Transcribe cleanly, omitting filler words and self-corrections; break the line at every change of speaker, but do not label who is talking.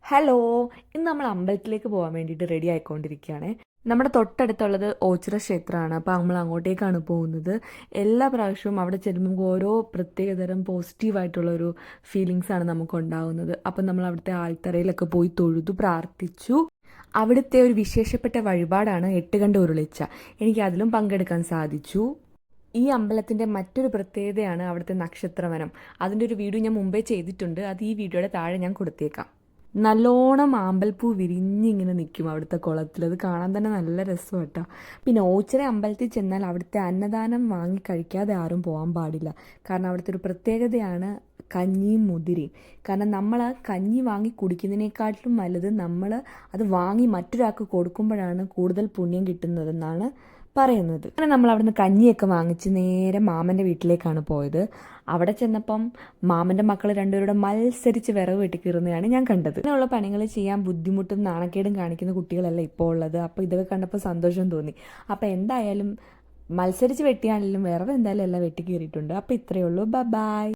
Hello, ഇന്ന് നമ്മൾ അമ്പലത്തിലേക്ക് പോകാൻ വേണ്ടിയിട്ട് റെഡി ആയിക്കൊണ്ടിരിക്കുകയാണ്. നമ്മുടെ തൊട്ടടുത്തുള്ളത് ഓച്ചിറ ക്ഷേത്രമാണ്. അപ്പോൾ നമ്മൾ അങ്ങോട്ടേക്കാണ് പോകുന്നത്. എല്ലാ പ്രാവശ്യവും അവിടെ ചെല്ലുമ്പോൾ ഓരോ പ്രത്യേകതരം പോസിറ്റീവായിട്ടുള്ളൊരു ഫീലിങ്സ് ആണ് നമുക്ക് ഉണ്ടാകുന്നത്. അപ്പം നമ്മൾ അവിടുത്തെ ആൽത്തറയിലൊക്കെ പോയി തൊഴുതു പ്രാർത്ഥിച്ചു. അവിടുത്തെ ഒരു വിശേഷപ്പെട്ട വഴിപാടാണ് എട്ടുകണ്ട ഉരുളിച്ച. എനിക്ക് അതിലും പങ്കെടുക്കാൻ സാധിച്ചു. ഈ അമ്പലത്തിൻ്റെ മറ്റൊരു പ്രത്യേകതയാണ് അവിടുത്തെ നക്ഷത്രവനം. അതിൻ്റെ ഒരു വീഡിയോ ഞാൻ മുമ്പേ ചെയ്തിട്ടുണ്ട്. അത് ഈ വീഡിയോയുടെ താഴെ ഞാൻ കൊടുത്തേക്കാം. നല്ലോണം ആമ്പൽപ്പൂ വിരിഞ്ഞിങ്ങനെ നിൽക്കും അവിടുത്തെ കുളത്തിൽ. അത് കാണാൻ തന്നെ നല്ല രസം കേട്ടോ. പിന്നെ ഓച്ചിറ അമ്പലത്തിൽ ചെന്നാൽ അവിടുത്തെ അന്നദാനം വാങ്ങി കഴിക്കാതെ ആരും പോകാൻ പാടില്ല. കാരണം അവിടുത്തെ ഒരു പ്രത്യേകതയാണ് കഞ്ഞിയും മുതിരയും. കാരണം നമ്മൾ കഞ്ഞി വാങ്ങി കുടിക്കുന്നതിനേക്കാട്ടിലും നല്ലത് നമ്മൾ അത് വാങ്ങി മറ്റൊരാൾക്ക് കൊടുക്കുമ്പോഴാണ് കൂടുതൽ പുണ്യം കിട്ടുന്നതെന്നാണ് പറയുന്നത്. അങ്ങനെ നമ്മൾ അവിടുന്ന് കഞ്ഞിയൊക്കെ വാങ്ങിച്ച് നേരെ മാമൻ്റെ വീട്ടിലേക്കാണ് പോയത്. അവിടെ ചെന്നപ്പം മാമൻ്റെ മക്കൾ രണ്ടുപേരുടെ മത്സരിച്ച് വിറവ് വെട്ടിക്കീറുന്നതാണ് ഞാൻ കണ്ടത്. അങ്ങനെയുള്ള പണികൾ ചെയ്യാൻ ബുദ്ധിമുട്ടും നാണക്കേടും കാണിക്കുന്ന കുട്ടികളല്ല ഇപ്പോൾ ഉള്ളത്. അപ്പോൾ ഇതൊക്കെ കണ്ടപ്പോൾ സന്തോഷം തോന്നി. അപ്പോൾ എന്തായാലും മത്സരിച്ച് വെട്ടിയാണെങ്കിലും വിറവ് എന്തായാലും എല്ലാം വെട്ടിക്കീറിയിട്ടുണ്ട്. അപ്പോൾ ഇത്രയേ ഉള്ളൂ. ബൈ.